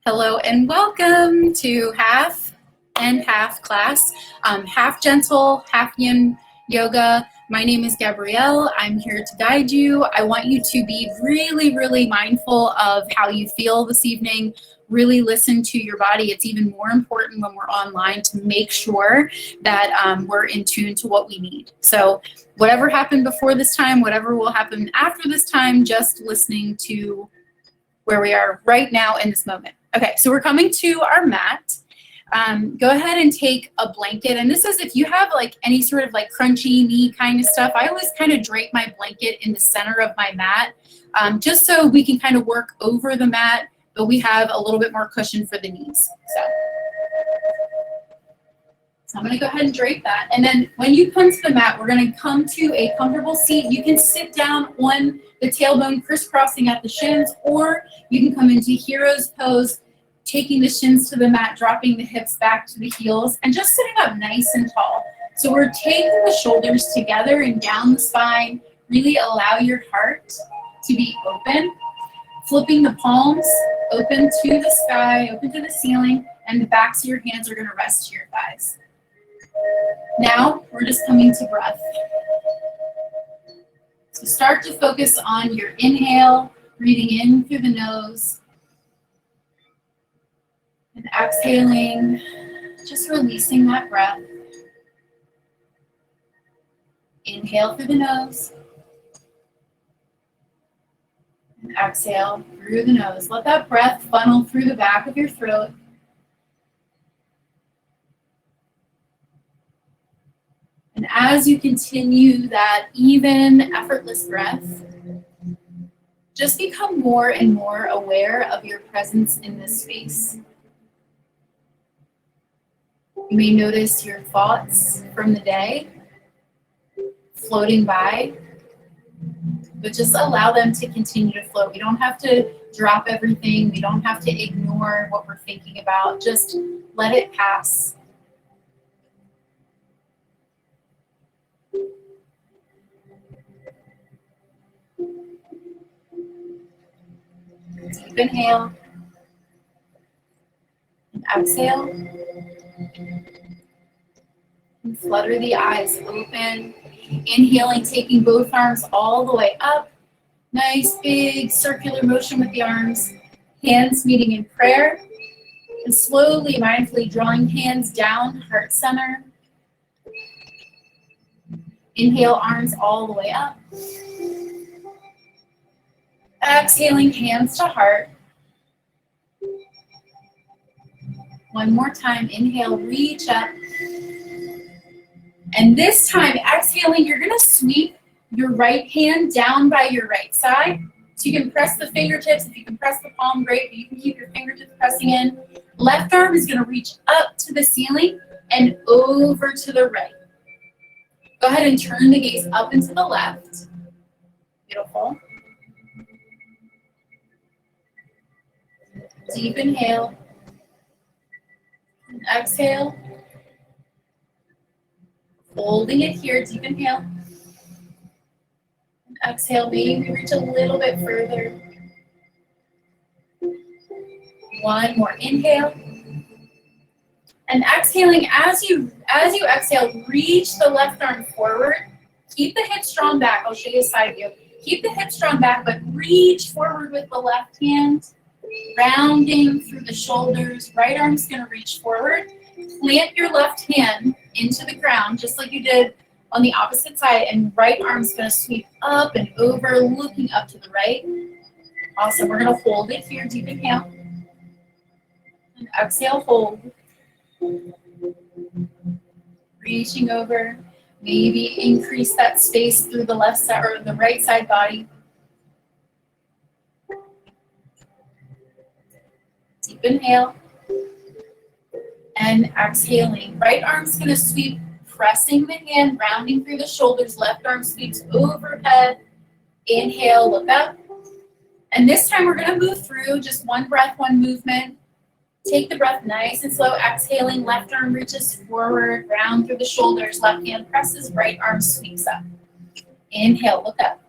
Hello and welcome to half and half class, half gentle, half yin yoga. My name is Gabrielle. I'm here to guide you. I want you to be really mindful of how you feel this evening. Really listen to your body. It's even more important when we're online to make sure that we're in tune to what we need. So whatever happened before this time, whatever will happen after this time, just listening to where we are right now in this moment. Okay, so we're coming to our mat. Go ahead and take a blanket, and this is if you have like any sort of like crunchy knee kind of stuff. I always kind of drape my blanket in the center of my mat, just so we can kind of work over the mat, but we have a little bit more cushion for the knees. So I'm going to go ahead and drape that. And then when you come to the mat, we're going to come to a comfortable seat. You can sit down on the tailbone, crisscrossing at the shins, or you can come into hero's pose, taking the shins to the mat, dropping the hips back to the heels, and just sitting up nice and tall. So we're taking the shoulders together and down the spine. Really allow your heart to be open. Flipping the palms open to the sky, open to the ceiling, and the backs of your hands are going to rest to your thighs. Now we're just coming to breath. So start to focus on your inhale, breathing in through the nose, and exhaling, just releasing that breath. Inhale through the nose, and exhale through the nose. Let that breath funnel through the back of your throat. And as you continue that even, effortless breath, just become more and more aware of your presence in this space. You may notice your thoughts from the day floating by, but just allow them to continue to float. We don't have to drop everything. We don't have to ignore what we're thinking about. Just let it pass. Deep inhale and exhale. And flutter the eyes open. Inhaling, taking both arms all the way up. Nice big circular motion with the arms. Hands meeting in prayer. And slowly, mindfully drawing hands down, heart center. Inhale, arms all the way up. Exhaling, hands to heart. One more time, inhale, reach up. And this time, exhaling, you're gonna sweep your right hand down by your right side. So you can press the fingertips. If you can press the palm, great, but you can keep your fingertips pressing in. Left arm is gonna reach up to the ceiling and over to the right. Go ahead and turn the gaze up and to the left. Beautiful. Deep inhale. And exhale. Holding it here, deep inhale. And exhale, maybe reach a little bit further. One more inhale. And exhaling, as you exhale, reach the left arm forward. Keep the hips drawn back. I'll show you a side view. Keep the hips drawn back, but reach forward with the left hand. Rounding through the shoulders. Right arm's gonna reach forward. Plant your left hand into the ground, just like you did on the opposite side, and right arm's gonna sweep up and over, looking up to the right. Awesome, we're gonna hold it here, deep inhale. And exhale, hold. Reaching over, maybe increase that space through the left side or the right side body. Deep inhale. And exhaling. Right arm's gonna sweep, pressing the hand, rounding through the shoulders. Left arm sweeps overhead. Inhale, look up. And this time we're gonna move through just one breath, one movement. Take the breath nice and slow. Exhaling, left arm reaches forward, round through the shoulders. Left hand presses, right arm sweeps up. Inhale, look up.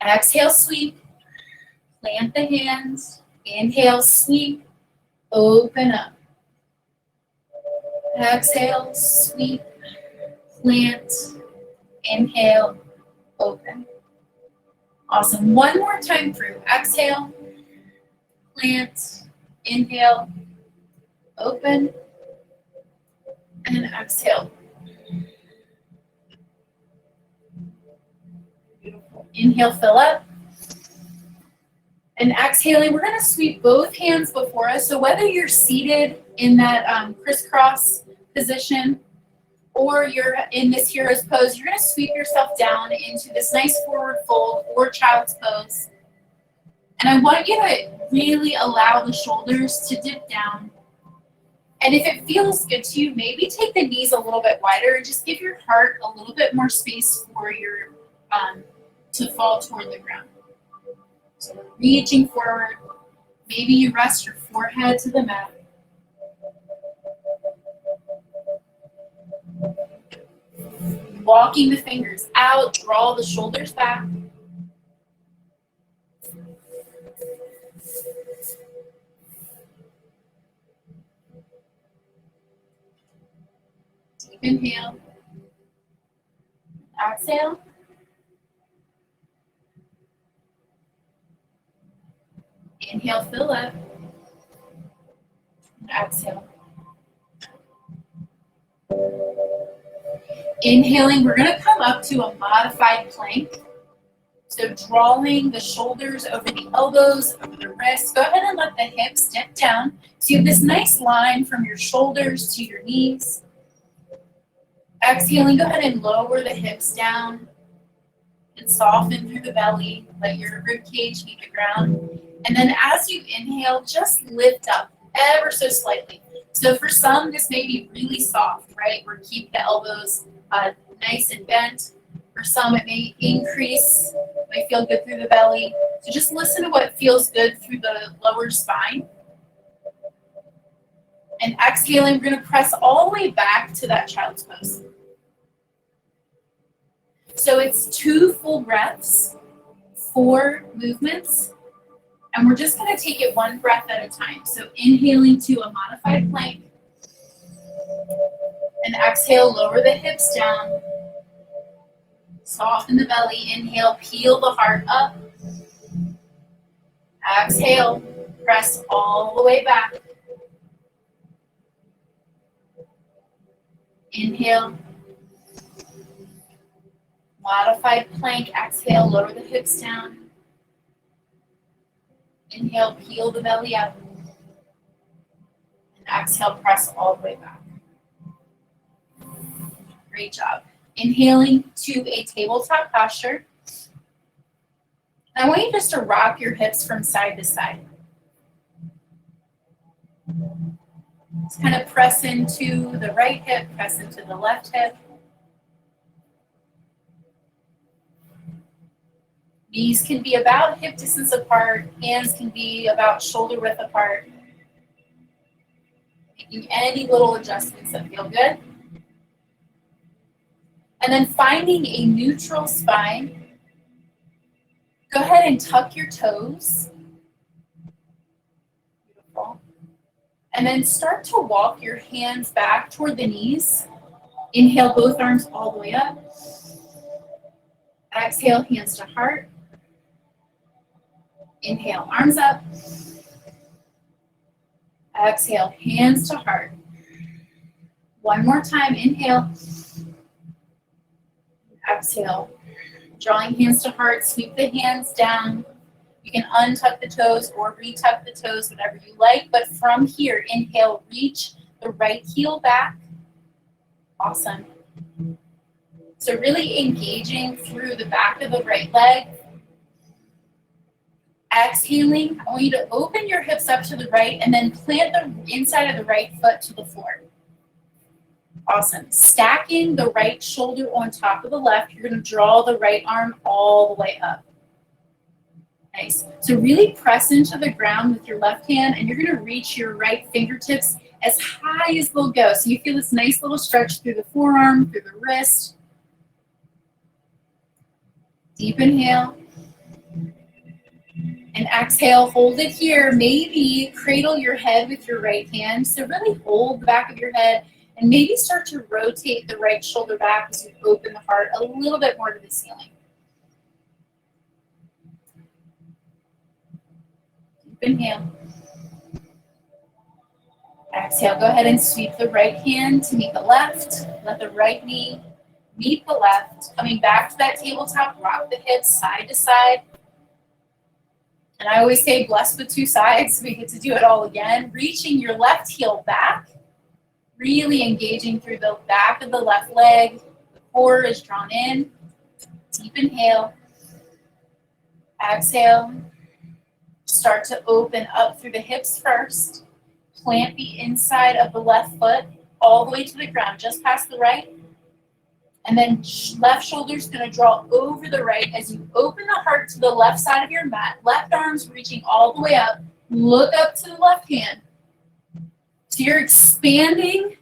Exhale, sweep. Plant the hands. Inhale, sweep, open up. Exhale, sweep, plant, inhale, open. Awesome. One more time through. Exhale, plant, inhale, open, and exhale. Beautiful. Inhale, fill up. And exhaling, we're going to sweep both hands before us. So whether you're seated in that crisscross position or you're in this hero's pose, you're going to sweep yourself down into this nice forward fold or child's pose. And I want you to really allow the shoulders to dip down. And if it feels good to you, maybe take the knees a little bit wider and just give your heart a little bit more space for your to fall toward the ground. So we're reaching forward. Maybe you rest your forehead to the mat. Walking the fingers out, draw the shoulders back. Deep inhale. Exhale. Inhale, fill up. Exhale. Inhaling, we're going to come up to a modified plank. So drawing the shoulders over the elbows, over the wrists. Go ahead and let the hips dip down. So you have this nice line from your shoulders to your knees. Exhaling, go ahead and lower the hips down and soften through the belly. Let your rib cage meet the ground. And then as you inhale, just lift up ever so slightly. So for some, this may be really soft, right? Or keep the elbows nice and bent. For some, it may increase, may feel good through the belly. So just listen to what feels good through the lower spine. And exhaling, we're going to press all the way back to that child's pose. So it's 2 full breaths, 4 movements. And we're just going to take it 1 breath at a time. So inhaling to a modified plank. And exhale, lower the hips down. Soften the belly. Inhale, peel the heart up. Exhale, press all the way back. Inhale. Modified plank. Exhale, lower the hips down. Inhale, peel the belly up. And exhale, press all the way back. Great job. Inhaling to a tabletop posture. I want you just to rock your hips from side to side. Just kind of press into the right hip, press into the left hip. Knees can be about hip distance apart. Hands can be about shoulder width apart. Making any little adjustments that feel good. And then finding a neutral spine. Go ahead and tuck your toes. Beautiful. And then start to walk your hands back toward the knees. Inhale, both arms all the way up. Exhale, hands to heart. Inhale, arms up. Exhale, hands to heart. One more time, inhale. Exhale. Drawing hands to heart, sweep the hands down. You can untuck the toes or retuck the toes, whatever you like. But from here, inhale, reach the right heel back. Awesome. So really engaging through the back of the right leg. Exhaling, I want you to open your hips up to the right and then plant the inside of the right foot to the floor. Awesome. Stacking the right shoulder on top of the left, you're going to draw the right arm all the way up. Nice. So really press into the ground with your left hand and you're going to reach your right fingertips as high as they'll go. So you feel this nice little stretch through the forearm, through the wrist. Deep inhale. And exhale, hold it here. Maybe cradle your head with your right hand. So really hold the back of your head and maybe start to rotate the right shoulder back as you open the heart a little bit more to the ceiling. Deep inhale. Exhale, go ahead and sweep the right hand to meet the left. Let the right knee meet the left. Coming back to that tabletop, rock the hips side to side. And I always say blessed with two sides, so we get to do it all again. Reaching your left heel back, really engaging through the back of the left leg. The core is drawn in. Deep inhale. Exhale. Start to open up through the hips first. Plant the inside of the left foot all the way to the ground, just past the right. And then left shoulder's gonna draw over the right as you open the heart to the left side of your mat. Left arm's reaching all the way up. Look up to the left hand. So you're expanding,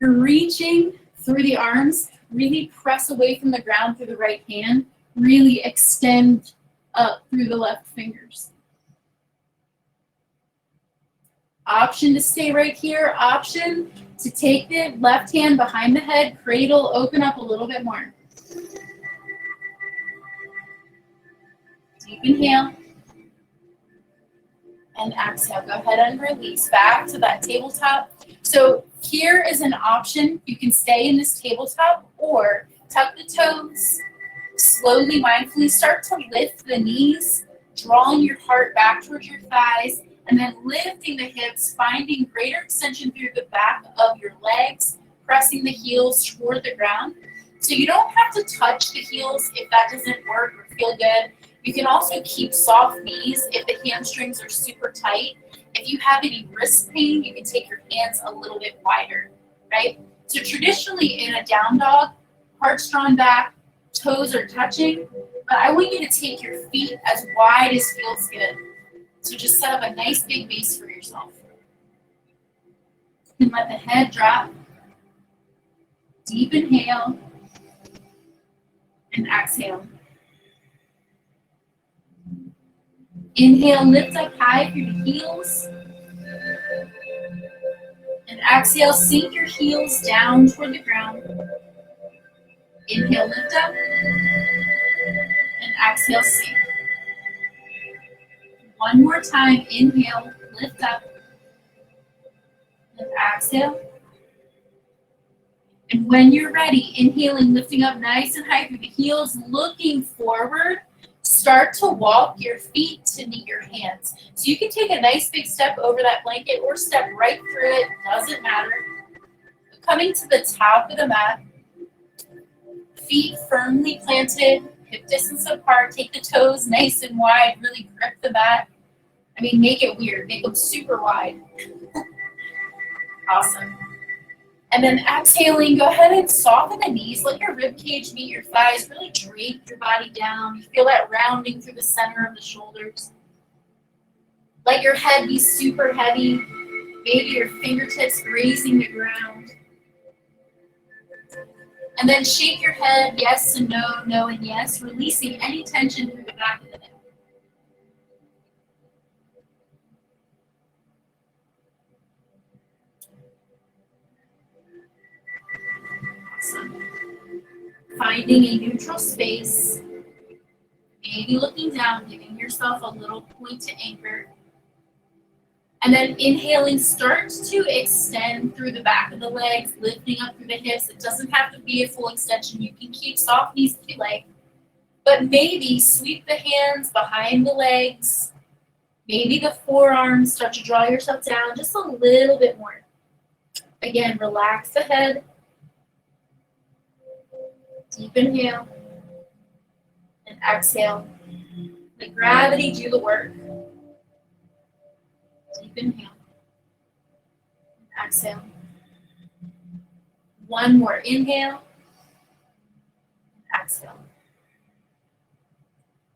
you're reaching through the arms. Really press away from the ground through the right hand. Really extend up through the left fingers. Option to stay right here. Option to take the left hand behind the head, cradle, open up a little bit more. Deep inhale. And exhale. Go ahead and release back to that tabletop. So here is an option. You can stay in this tabletop or tuck the toes. Slowly, mindfully start to lift the knees, drawing your heart back towards your thighs, and then lifting the hips, finding greater extension through the back of your legs, pressing the heels toward the ground. So you don't have to touch the heels if that doesn't work or feel good. You can also keep soft knees if the hamstrings are super tight. If you have any wrist pain, you can take your hands a little bit wider, right? So traditionally in a down dog, heart's drawn back, toes are touching, but I want you to take your feet as wide as feels good. So just set up a nice big base for yourself. And let the head drop. Deep inhale. And exhale. Inhale, lift up high through the heels. And exhale, sink your heels down toward the ground. Inhale, lift up. And exhale, sink. One more time, inhale, lift up, and exhale. And when you're ready, inhaling, lifting up nice and high through the heels, looking forward, start to walk your feet to meet your hands. So you can take a nice big step over that blanket or step right through it, doesn't matter. Coming to the top of the mat, feet firmly planted, hip distance apart, take the toes nice and wide, really grip the mat. I mean, make it weird, make them super wide. Awesome. And then exhaling, go ahead and soften the knees, let your rib cage meet your thighs, really drape your body down. You feel that rounding through the center of the shoulders. Let your head be super heavy, maybe your fingertips grazing the ground. And then shake your head, yes and no, no and yes, releasing any tension through the back of the neck. Awesome. Finding a neutral space, maybe looking down, giving yourself a little point to anchor. And then inhaling, start to extend through the back of the legs, lifting up through the hips. It doesn't have to be a full extension. You can keep soft knees if you like. But maybe sweep the hands behind the legs. Maybe the forearms, start to draw yourself down just a little bit more. Again, relax the head. Deep inhale. And exhale. Let gravity do the work. Deep inhale. And exhale. One more inhale. And exhale.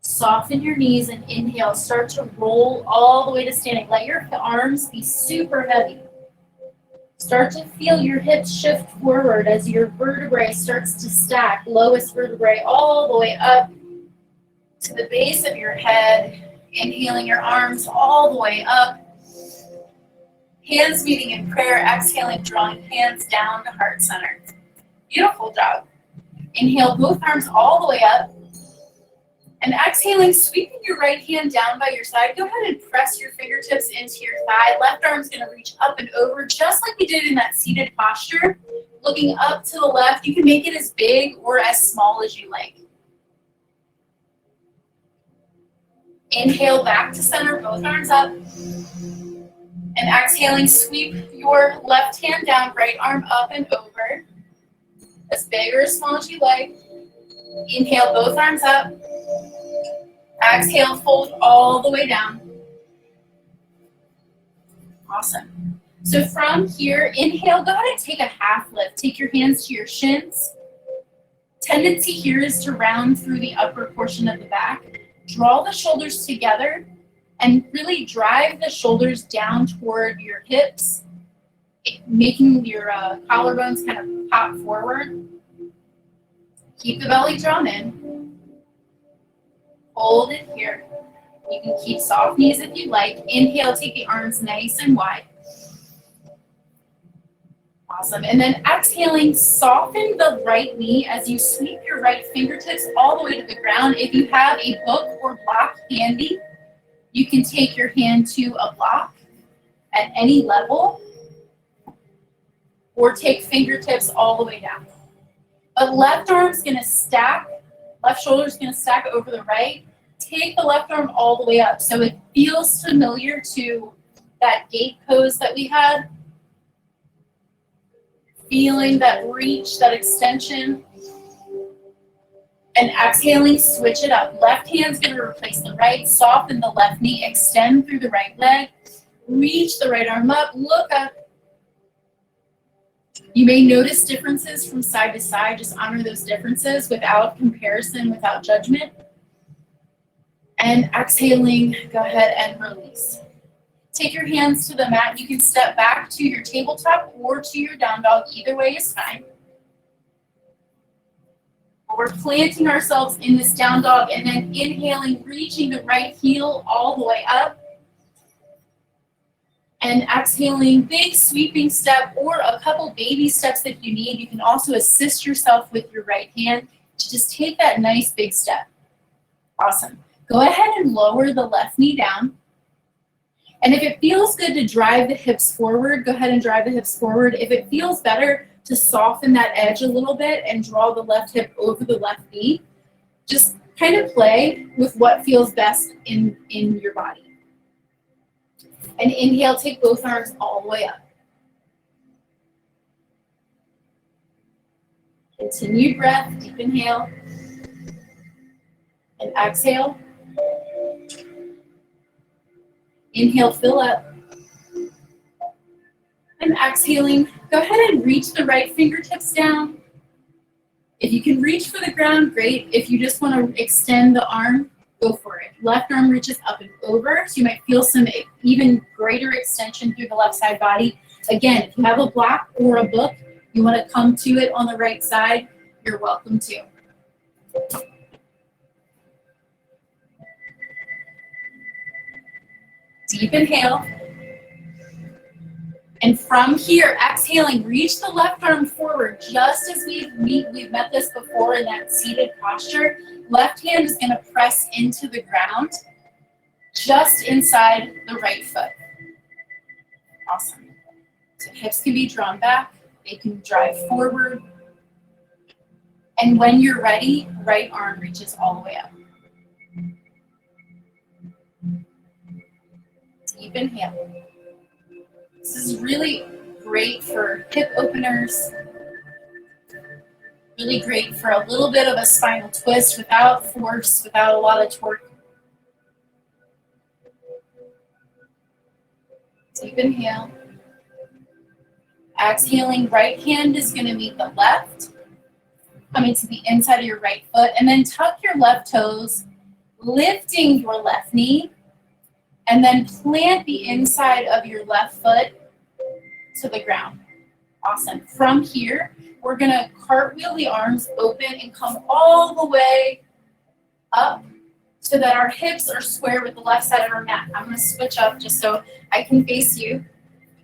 Soften your knees and inhale. Start to roll all the way to standing. Let your arms be super heavy. Start to feel your hips shift forward as your vertebrae starts to stack. Lowest vertebrae all the way up to the base of your head. Inhaling your arms all the way up. Hands meeting in prayer. Exhaling, drawing hands down to heart center. Beautiful job. Inhale both arms all the way up. And exhaling, sweeping your right hand down by your side. Go ahead and press your fingertips into your thigh. Left arm's going to reach up and over, just like we did in that seated posture. Looking up to the left, you can make it as big or as small as you like. Inhale back to center, both arms up. And exhaling, sweep your left hand down, right arm up and over. As big or as small as you like. Inhale, both arms up. Exhale, fold all the way down. Awesome. So from here, inhale, go ahead and take a half lift. Take your hands to your shins. Tendency here is to round through the upper portion of the back. Draw the shoulders together and really drive the shoulders down toward your hips, making your collarbones kind of pop forward. Keep the belly drawn in. Hold it here. You can keep soft knees if you like. Inhale, take the arms nice and wide. Awesome. And then exhaling, soften the right knee as you sweep your right fingertips all the way to the ground. If you have a book or block handy, you can take your hand to a block at any level or take fingertips all the way down. But left arm's going to stack, left shoulder's going to stack over the right. Take the left arm all the way up so it feels familiar to that gate pose that we had. Feeling that reach, that extension. And exhaling, switch it up. Left hand's going to replace the right. Soften the left knee. Extend through the right leg. Reach the right arm up. Look up. You may notice differences from side to side. Just honor those differences without comparison, without judgment. And exhaling, go ahead and release. Take your hands to the mat. You can step back to your tabletop or to your down dog. Either way is fine. We're planting ourselves in this down dog and then inhaling, reaching the right heel all the way up. And exhaling, big sweeping step or a couple baby steps if you need. You can also assist yourself with your right hand to just take that nice big step. Awesome. Go ahead and lower the left knee down. And if it feels good to drive the hips forward, go ahead and drive the hips forward. If it feels better to soften that edge a little bit and draw the left hip over the left knee, just kind of play with what feels best in your body. And inhale, take both arms all the way up. Continued breath, deep inhale. And exhale. Inhale, fill up. And exhaling, go ahead and reach the right fingertips down. If you can reach for the ground, great. If you just want to extend the arm, go for it. Left arm reaches up and over, so you might feel some even greater extension through the left side body. Again, if you have a block or a book, you want to come to it on the right side, you're welcome to. Deep inhale. And from here, exhaling, reach the left arm forward, just as we've met this before in that seated posture. Left hand is going to press into the ground, just inside the right foot. Awesome. So hips can be drawn back, they can drive forward. And when you're ready, right arm reaches all the way up. Deep inhale. This is really great for hip openers. Really great for a little bit of a spinal twist without force, without a lot of torque. Deep inhale. Exhaling, right hand is going to meet the left, coming to the inside of your right foot, and then tuck your left toes, lifting your left knee, and then plant the inside of your left foot to the ground. Awesome. From here, we're going to cartwheel the arms open and come all the way up so that our hips are square with the left side of our mat. I'm going to switch up just so I can face you.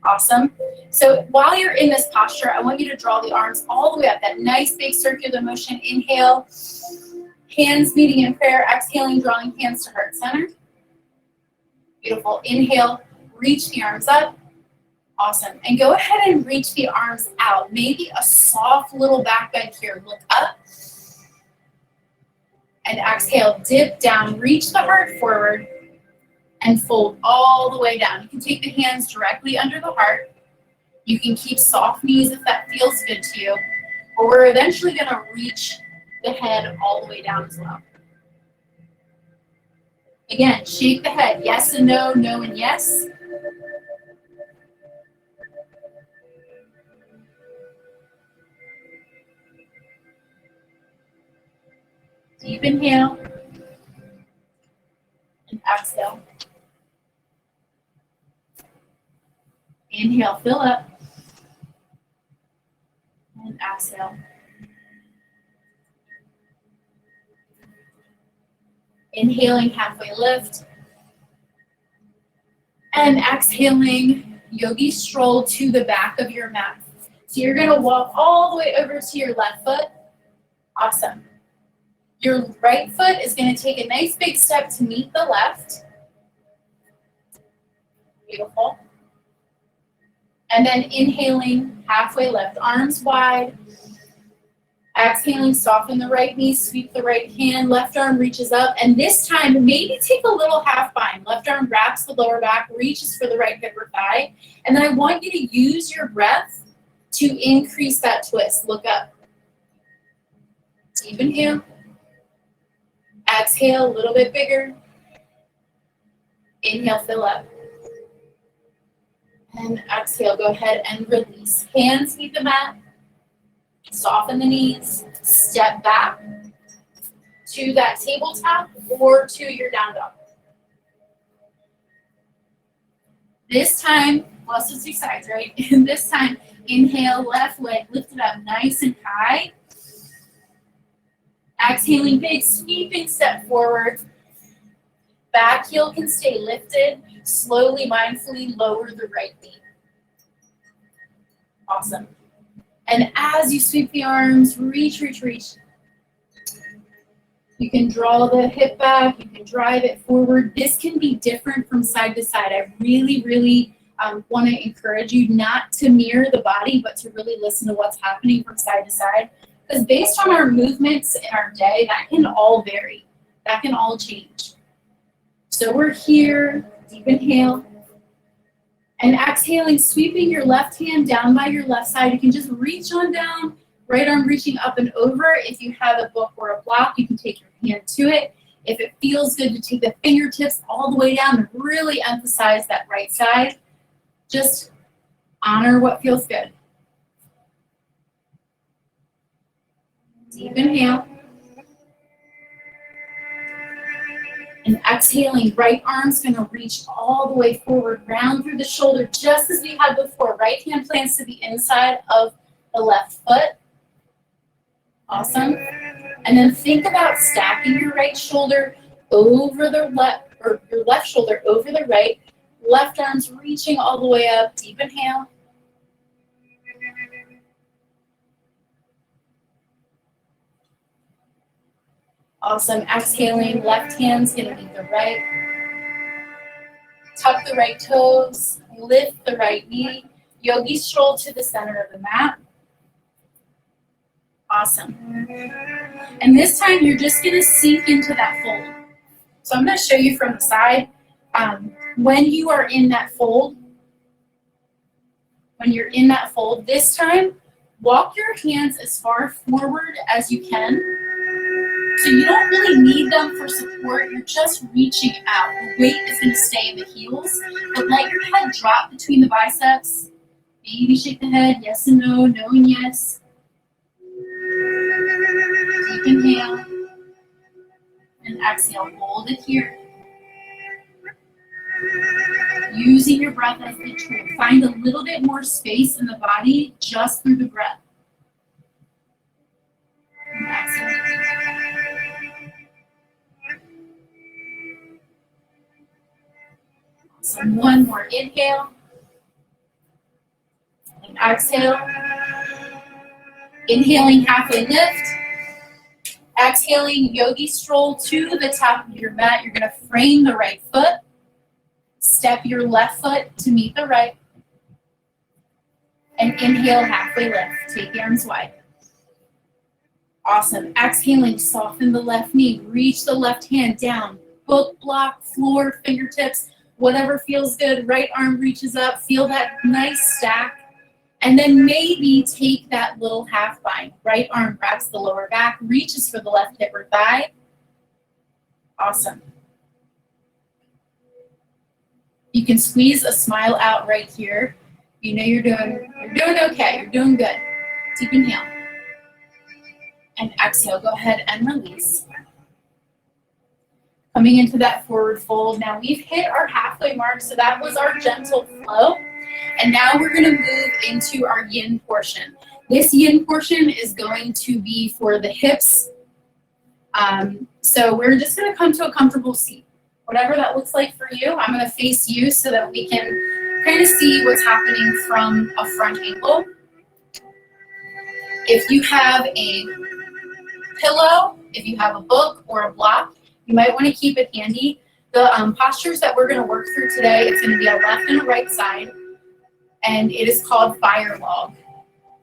Awesome. So while you're in this posture, I want you to draw the arms all the way up, that nice big circular motion. Inhale, hands meeting in prayer. Exhaling, drawing hands to heart center. Beautiful. Inhale, reach the arms up. Awesome. And go ahead and reach the arms out. Maybe a soft little back bend here. Look up. And exhale, dip down, reach the heart forward, and fold all the way down. You can take the hands directly under the heart. You can keep soft knees if that feels good to you. But we're eventually going to reach the head all the way down as well. Again, shake the head. Yes and no, no and yes. Deep inhale. And exhale. Inhale, fill up. And exhale. Inhaling, halfway lift. And exhaling, yogi stroll to the back of your mat. So you're going to walk all the way over to your left foot. Awesome. Your right foot is going to take a nice big step to meet the left. Beautiful. And then inhaling, halfway lift, arms wide. Exhaling, soften the right knee, sweep the right hand, left arm reaches up, and this time maybe take a little half bind. Left arm wraps the lower back, reaches for the right hip or thigh, and then I want you to use your breath to increase that twist. Look up. Deep inhale. Exhale, a little bit bigger. Inhale, fill up. And exhale, go ahead and release. Hands meet the mat. Soften the knees, step back to that tabletop or to your down dog. This time, let's just do sides, right? This time, inhale, left leg lifted up nice and high. Exhaling, big sweeping step forward. Back heel can stay lifted. Slowly, mindfully lower the right knee. Awesome. And as you sweep the arms, reach, reach, reach. You can draw the hip back, you can drive it forward. This can be different from side to side. I really, really want to encourage you not to mirror the body, but to really listen to what's happening from side to side. Because based on our movements in our day, that can all vary. That can all change. So we're here, deep inhale. And exhaling, sweeping your left hand down by your left side. You can just reach on down, right arm reaching up and over. If you have a book or a block, you can take your hand to it. If it feels good to take the fingertips all the way down and really emphasize that right side, just honor what feels good. Deep inhale. And exhaling, right arm's going to reach all the way forward, round through the shoulder, just as we had before. Right hand plants to the inside of the left foot. Awesome. And then think about stacking your right shoulder over the left, or your left shoulder over the right. Left arm's reaching all the way up. Deep inhale. Awesome. Exhaling, left hand's going to meet the right. Tuck the right toes, lift the right knee. Yogi stroll to the center of the mat. Awesome. And this time you're just going to sink into that fold. So I'm going to show you from the side. When you are in that fold, this time, walk your hands as far forward as you can. So you don't really need them for support, you're just reaching out. The weight is going to stay in the heels, but let your head drop between the biceps. Maybe shake the head, yes and no, no and yes. Deep inhale. And exhale, hold it here. Using your breath as the trigger. Find a little bit more space in the body just through the breath. And exhale. Awesome. One more inhale. And exhale. Inhaling, halfway lift. Exhaling, yogi stroll to the top of your mat. You're going to frame the right foot. Step your left foot to meet the right. And inhale, halfway lift. Take the arms wide. Awesome. Exhaling, soften the left knee. Reach the left hand down. Book, block, floor, fingertips, whatever feels good. Right arm reaches up. Feel that nice stack. And then maybe take that little half bind. Right arm grabs the lower back, reaches for the left hip or thigh. Awesome. You can squeeze a smile out right here. You know you're doing okay. You're doing good. Deep inhale. And exhale. Go ahead and release. Coming into that forward fold. Now we've hit our halfway mark, so that was our gentle flow. And now we're going to move into our yin portion. This yin portion is going to be for the hips. So we're just going to come to a comfortable seat. Whatever that looks like for you, I'm going to face you so that we can kind of see what's happening from a front angle. If you have a pillow, if you have a book or a block, you might want to keep it handy. The postures that we're going to work through today, it's going to be a left and a right side, and it is called fire log.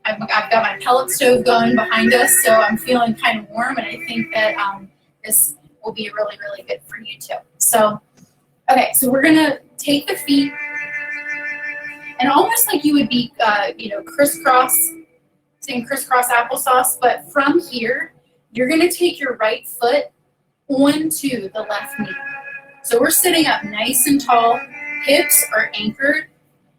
I've got my pellet stove going behind us, so I'm feeling kind of warm, and I think that this will be really, really good for you too. So, okay, so we're going to take the feet, and almost like you would be, crisscross, saying crisscross applesauce, but from here, you're going to take your right foot onto the left knee. So we're sitting up nice and tall, hips are anchored,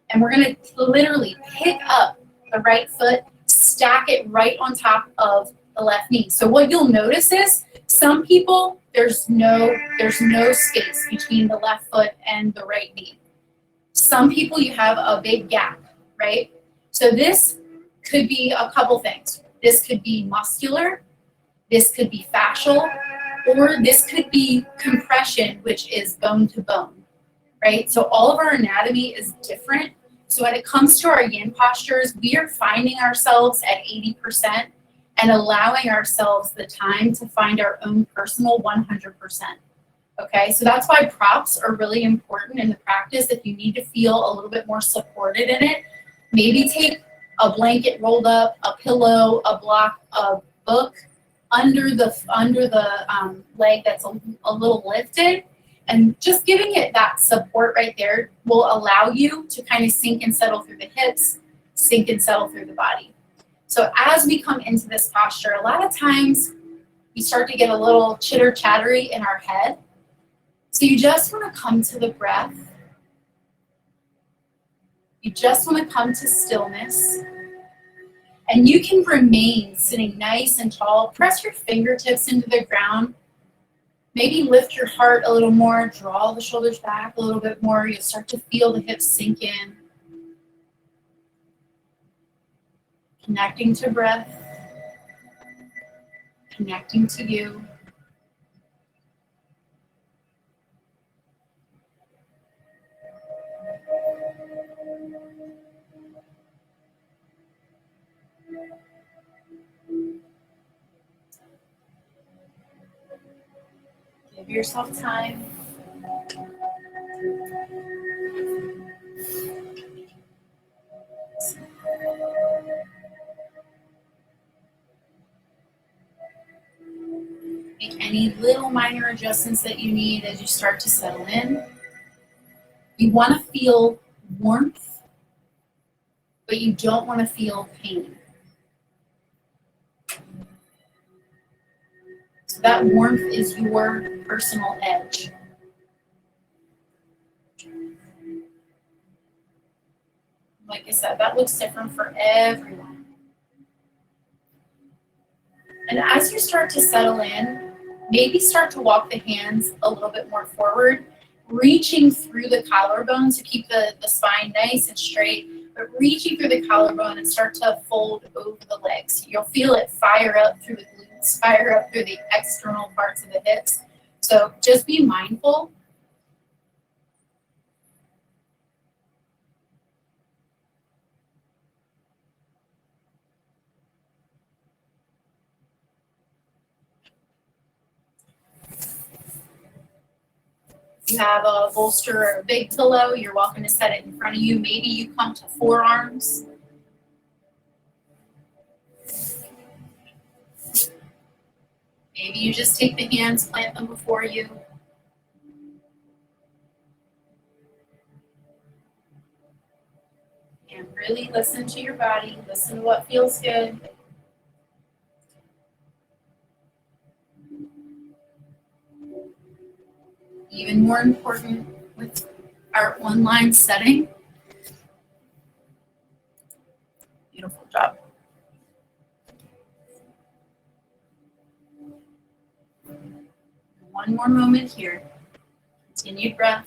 and we're going to literally pick up the right foot, stack it right on top of the left knee. So what you'll notice is some people, there's no space between the left foot and the right knee. Some people, you have a big gap, right? So this could be a couple things. This could be muscular, this could be fascial, or this could be compression, which is bone to bone, right? So all of our anatomy is different. So when it comes to our yin postures, we are finding ourselves at 80% and allowing ourselves the time to find our own personal 100%. Okay, so that's why props are really important in the practice. If you need to feel a little bit more supported in it, maybe take a blanket rolled up, a pillow, a block, a book under the leg that's a little lifted, and just giving it that support right there will allow you to kind of sink and settle through the hips, sink and settle through the body. So as we come into this posture, a lot of times we start to get a little chitter-chattery in our head. So you just want to come to the breath. You just want to come to stillness. And you can remain sitting nice and tall. Press your fingertips into the ground. Maybe lift your heart a little more. Draw the shoulders back a little bit more. You'll start to feel the hips sink in. Connecting to breath. Connecting to you. Give yourself time. Make any little minor adjustments that you need as you start to settle in. You want to feel warmth, but you don't want to feel pain. So that warmth is your personal edge. Like I said, that looks different for everyone. And as you start to settle in, maybe start to walk the hands a little bit more forward, reaching through the collarbone to keep the spine nice and straight, but reaching through the collarbone and start to fold over the legs. You'll feel it fire up through the glutes, fire up through the external parts of the hips. So just be mindful. If you have a bolster or a big pillow, you're welcome to set it in front of you. Maybe you come to forearms. Maybe you just take the hands, plant them before you. And really listen to your body. Listen to what feels good. Even more important with our online setting. Beautiful job. One more moment here. Continued breath.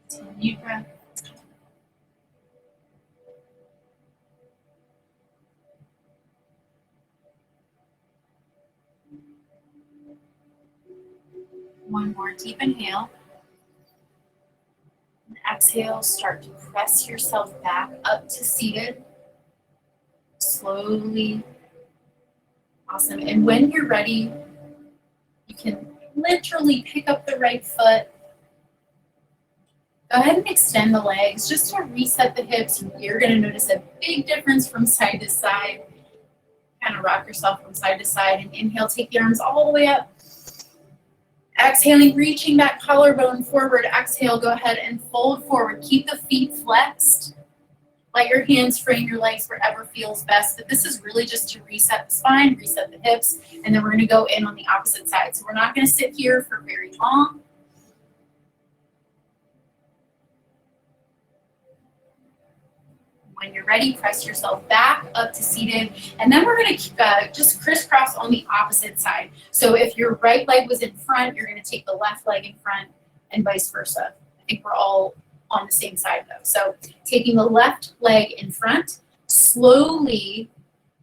Continued breath. One more deep inhale. And exhale, start to press yourself back up to seated. Slowly. Awesome. And when you're ready, you can literally pick up the right foot. Go ahead and extend the legs just to reset the hips. You're going to notice a big difference from side to side. Kind of rock yourself from side to side and inhale, take the arms all the way up. Exhaling, reaching that collarbone forward. Exhale, go ahead and fold forward. Keep the feet flexed. Let your hands frame your legs wherever feels best. But this is really just to reset the spine, reset the hips, and then we're going to go in on the opposite side. So we're not going to sit here for very long. When you're ready, press yourself back up to seated. And then we're going to just crisscross on the opposite side. So if your right leg was in front, you're going to take the left leg in front and vice versa. I think we're all on the same side though. So taking the left leg in front, slowly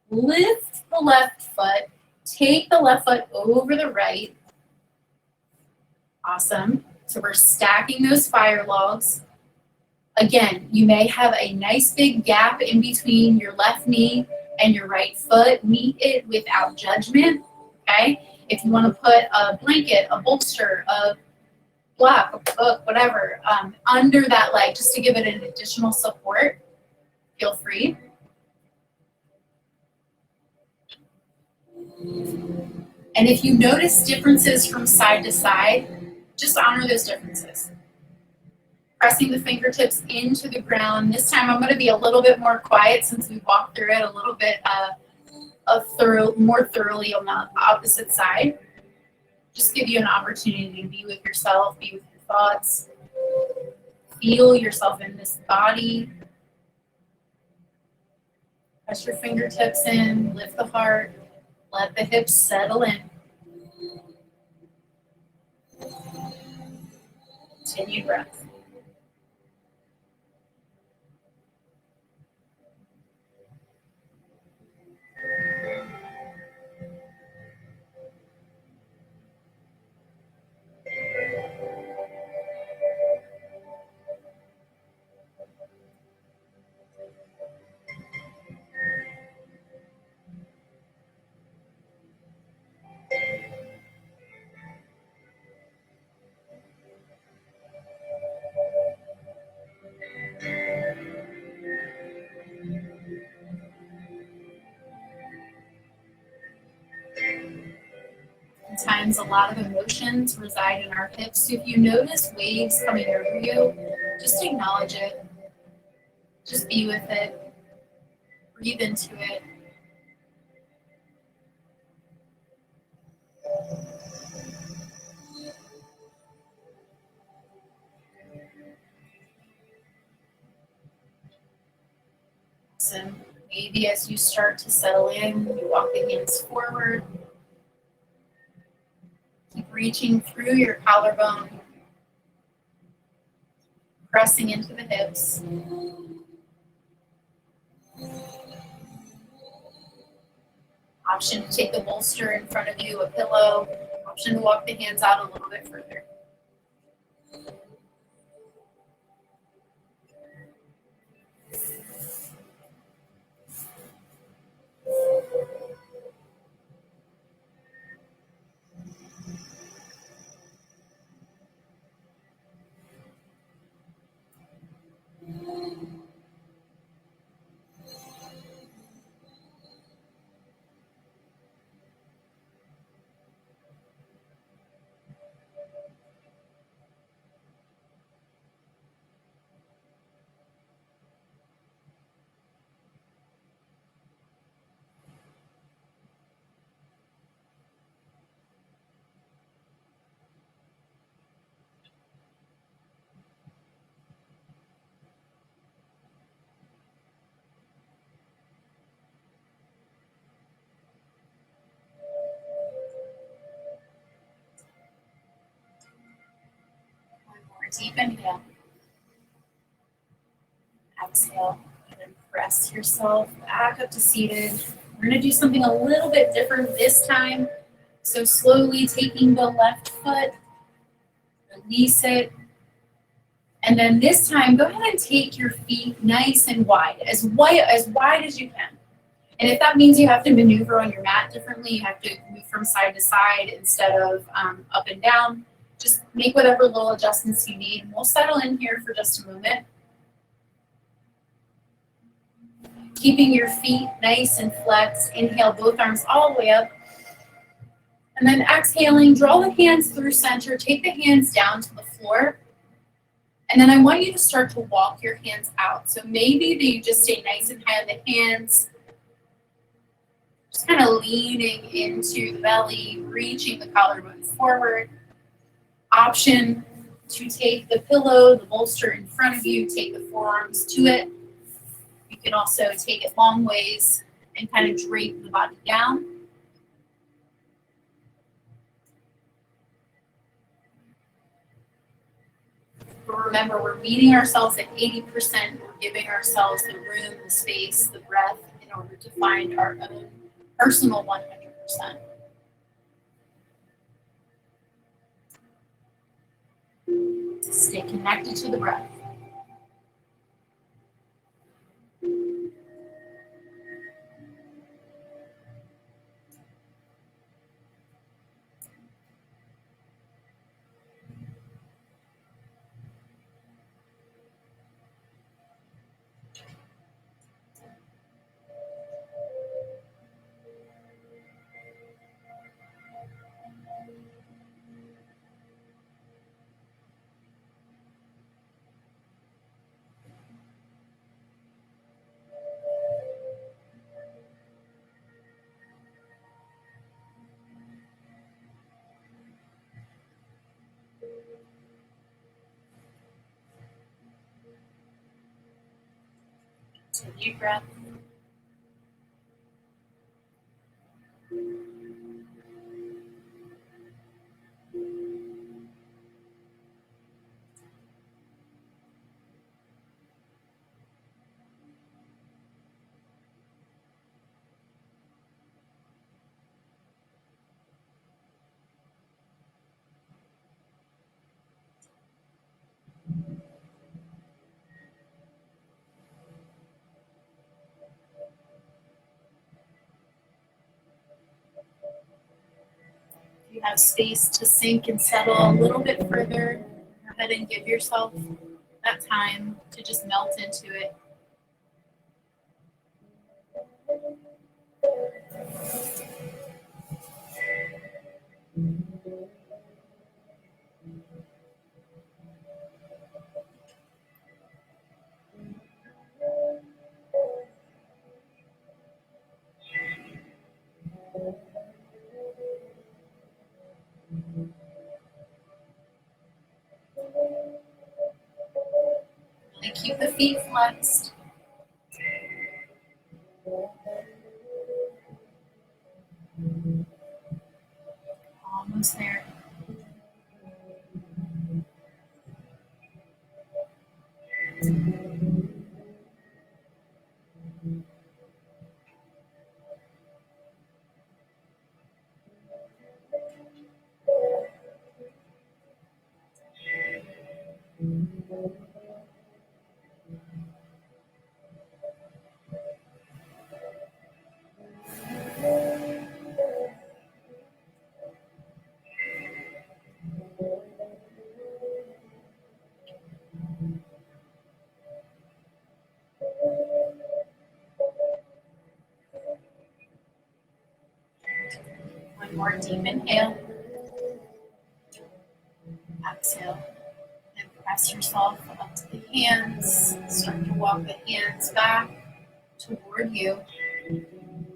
lift the left foot, take the left foot over the right. Awesome. So we're stacking those fire logs. Again, you may have a nice big gap in between your left knee and your right foot. Meet it without judgment, okay? If you want to put a blanket, a bolster, a block, a book, whatever, under that leg just to give it an additional support, feel free. And if you notice differences from side to side, just honor those differences. Pressing the fingertips into the ground. This time I'm going to be a little bit more quiet since we walked through it a little bit more thoroughly on the opposite side. Just give you an opportunity to be with yourself, be with your thoughts. Feel yourself in this body. Press your fingertips in, lift the heart, let the hips settle in. Continued breath. Sometimes a lot of emotions reside in our hips. So if you notice waves coming over you, Just acknowledge it. Just be with it. Breathe into it. So maybe as you start to settle in, you walk the hands forward. Keep reaching through your collarbone, pressing into the hips. Option to take the bolster in front of you, a pillow. Option to walk the hands out a little bit further. One more deep inhale. Exhale. And press yourself back up to seated. We're going to do something a little bit different this time. So slowly taking the left foot, release it. And then this time, go ahead and take your feet nice and wide as you can. And if that means you have to maneuver on your mat differently, you have to move from side to side instead of up and down, just make whatever little adjustments you need. We'll settle in here for just a moment. Keeping your feet nice and flexed. Inhale, both arms all the way up. And then exhaling, draw the hands through center, take the hands down to the floor. And then I want you to start to walk your hands out. So maybe that you just stay nice and high on the hands, just kind of leaning into the belly, reaching the collarbone forward. Option to take the pillow, the bolster in front of you, take the forearms to it. You can also take it long ways and kind of drape the body down. But remember, we're meeting ourselves at 80%. We're giving ourselves the room, the space, the breath in order to find our own personal 100%. Stay connected to the breath. So deep breath. If you have space to sink and settle a little bit further, go ahead and give yourself that time to just melt into it. feet flexed. Almost there. One more deep inhale. Exhale. And press yourself up to the hands. Start to walk the hands back toward you.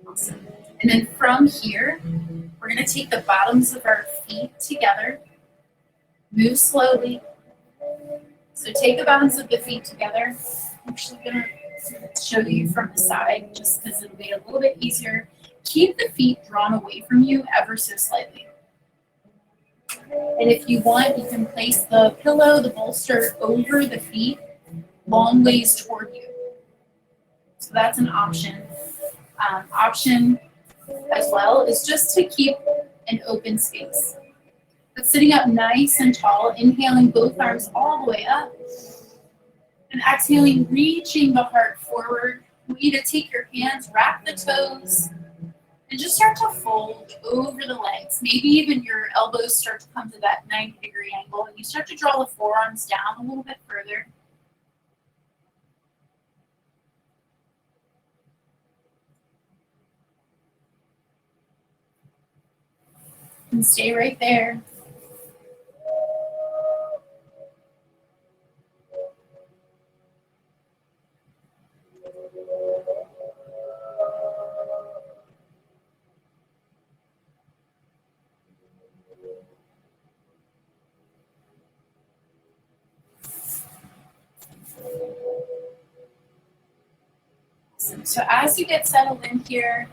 Awesome. And then from here, we're going to take the bottoms of our feet together. Move slowly. So take the bottoms of the feet together. I'm actually going to show you from the side just because it'll be a little bit easier. Keep the feet drawn away from you ever so slightly. And if you want, you can place the pillow, the bolster over the feet, long ways toward you. So that's an option. Option as well is just to keep an open space. But sitting up nice and tall, inhaling both arms all the way up, and exhaling, reaching the heart forward. I want you to take your hands, wrap the toes, and just start to fold over the legs. Maybe even your elbows start to come to that 90-degree angle, and you start to draw the forearms down a little bit further. And stay right there. So as you get settled in here,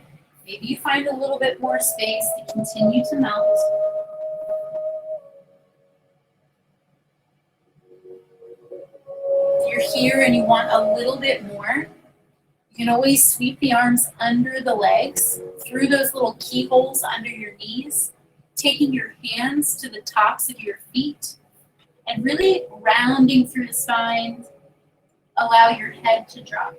maybe you find a little bit more space to continue to melt. If you're here and you want a little bit more, you can always sweep the arms under the legs, through those little keyholes under your knees, taking your hands to the tops of your feet, and really rounding through the spine. Allow your head to drop.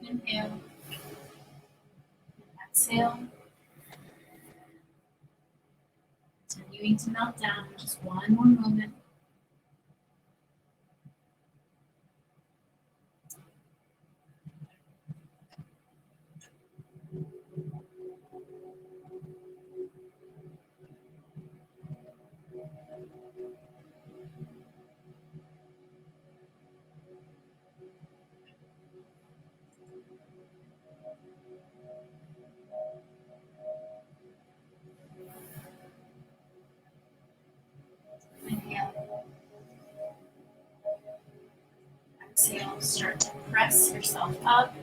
Inhale. Exhale. Continuing to melt down. Just one more moment. Inhale. Exhale. Start to press yourself up.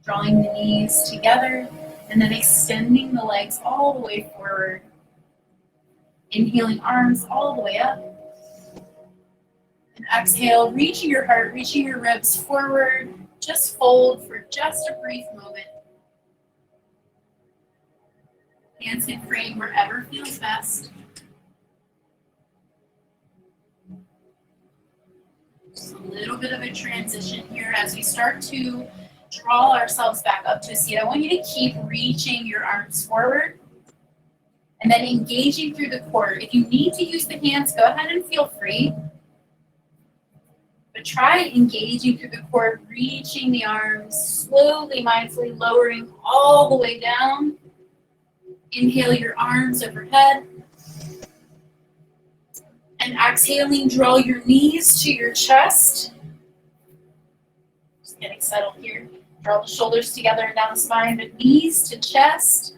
Drawing the knees together and then extending the legs all the way forward. Inhaling arms all the way up. And exhale, reaching your heart, reaching your ribs forward. Just fold for just a brief moment. Hands can frame wherever feels best. Just a little bit of a transition here as we start to draw ourselves back up to a seat. I want you to keep reaching your arms forward and then engaging through the core. If you need to use the hands, go ahead and feel free. But try engaging through the core, reaching the arms, slowly, mindfully lowering all the way down. Inhale your arms overhead. And exhaling, draw your knees to your chest. Just getting settled here. Draw the shoulders together and down the spine, but knees to chest,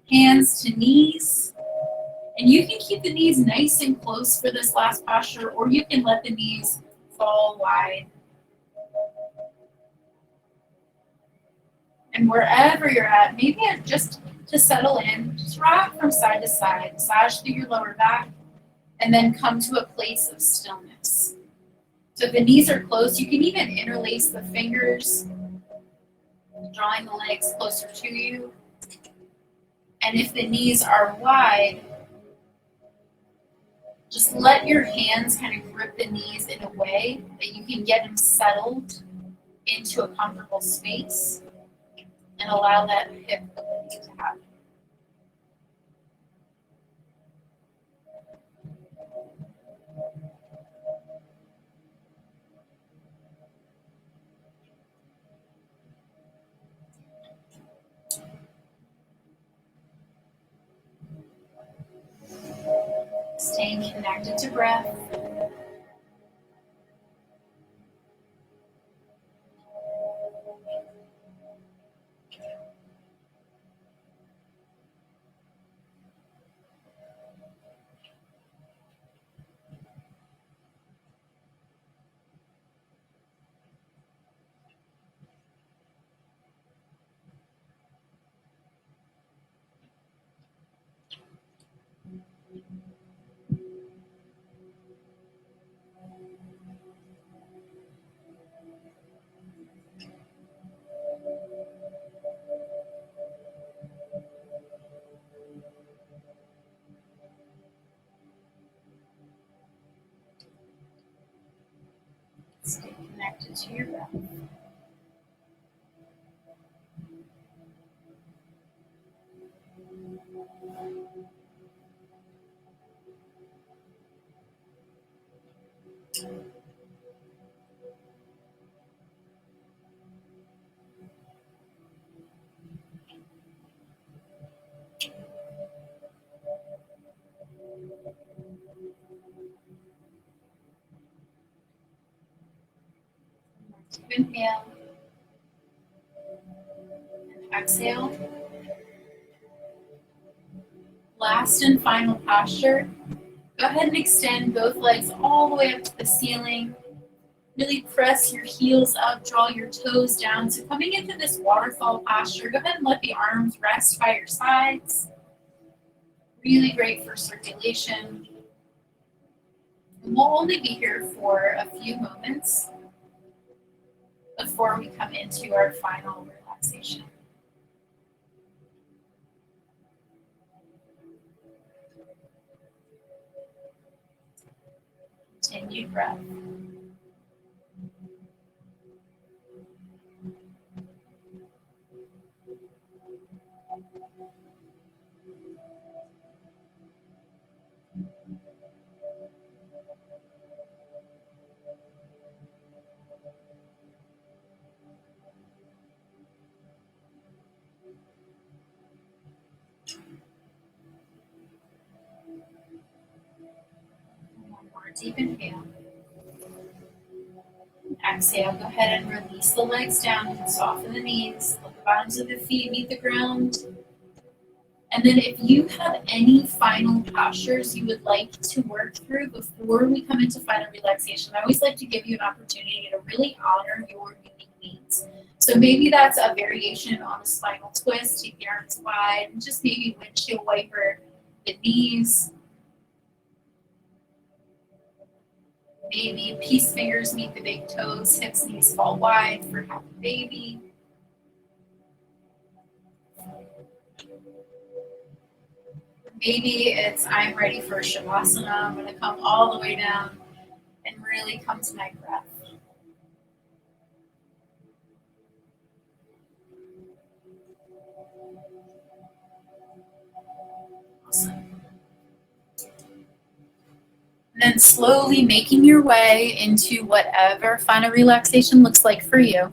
hands to knees. And you can keep the knees nice and close for this last posture, or you can let the knees fall wide. And wherever you're at, maybe just to settle in, just rock from side to side, massage through your lower back, and then come to a place of stillness. So if the knees are close, you can even interlace the fingers, drawing the legs closer to you. And if the knees are wide, just let your hands kind of grip the knees in a way that you can get them settled into a comfortable space and allow that hip ability to happen. Staying connected to breath. Stay connected to your breath. Inhale and exhale. Last and final posture. Go ahead and extend both legs all the way up to the ceiling. Really press your heels up, draw your toes down. So coming into this waterfall posture, go ahead and let the arms rest by your sides. Really great for circulation. And we'll only be here for a few moments before we come into our final relaxation. Continued breath. One more deep inhale. Exhale, go ahead and release the legs down, soften the knees, let the bottoms of the feet meet the ground. And then if you have any final postures you would like to work through before we come into final relaxation, I always like to give you an opportunity to really honor your unique needs. So maybe that's a variation on a spinal twist, take the arms wide, and just maybe windshield wiper the knees. Maybe peace fingers meet the big toes, hips, knees fall wide for happy baby. Maybe it's I'm ready for Shavasana. I'm going to come all the way down and really come to my breath. Awesome. And then slowly making your way into whatever final relaxation looks like for you.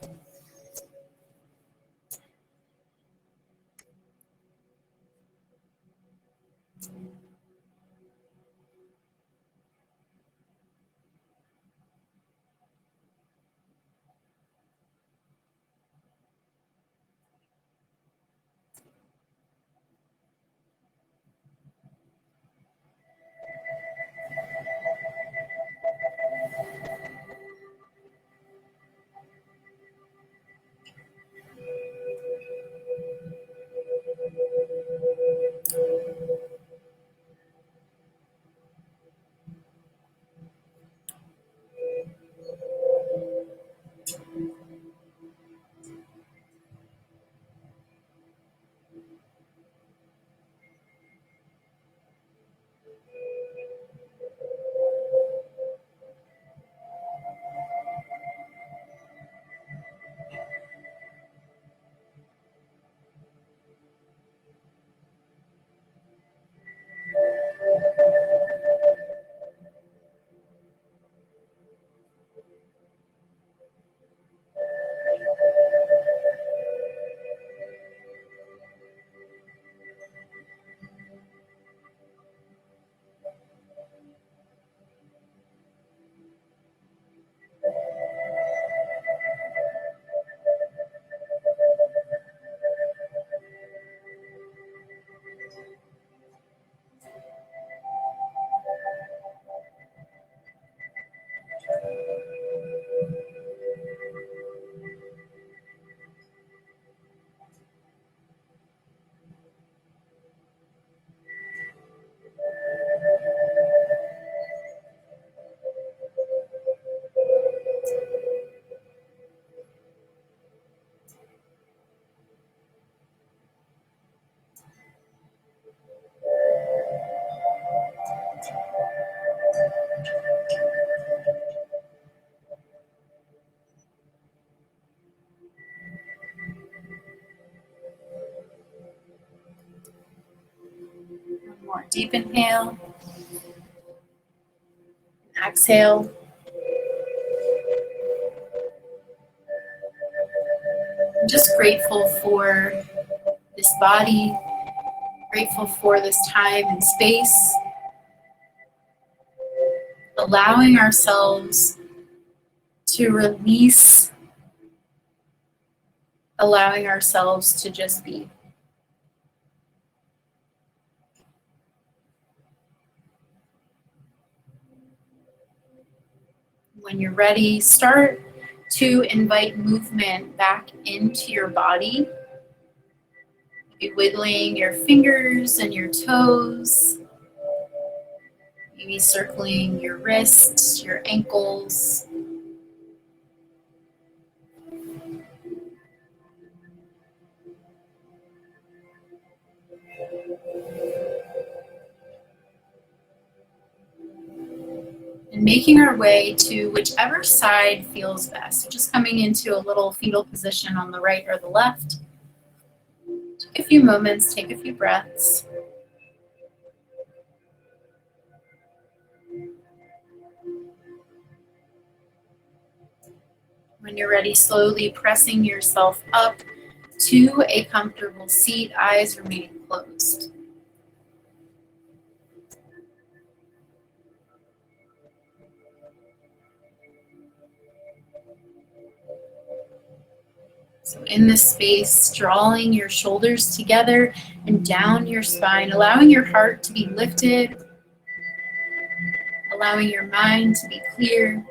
One more deep inhale. Exhale. I'm just grateful for this body, grateful for this time and space, allowing ourselves to release, allowing ourselves to just be. When you're ready, start to invite movement back into your body. Maybe wiggling your fingers and your toes, maybe circling your wrists, your ankles. And making our way to whichever side feels best. So just coming into a little fetal position on the right or the left. Take a few moments, take a few breaths. When you're ready, slowly pressing yourself up to a comfortable seat, eyes remaining closed. So in this space, drawing your shoulders together and down your spine, allowing your heart to be lifted, allowing your mind to be clear.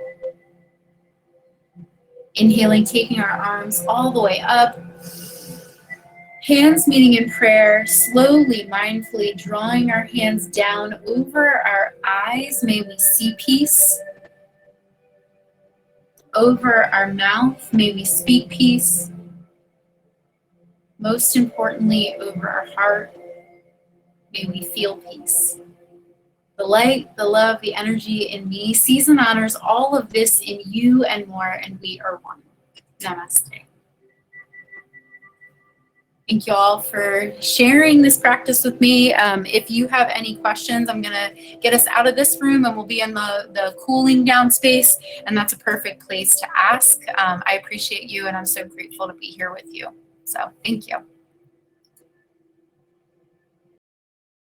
Inhaling, taking our arms all the way up. Hands meeting in prayer, slowly, mindfully drawing our hands down over our eyes. May we see peace. Over our mouth, may we speak peace. Most importantly, over our heart, may we feel peace. The light, the love, the energy in me sees and honors all of this in you and more, and we are one. Namaste. Thank you all for sharing this practice with me. If you have any questions, I'm going to get us out of this room and we'll be in the cooling down space, and that's a perfect place to ask. I appreciate you and I'm so grateful to be here with you. So thank you.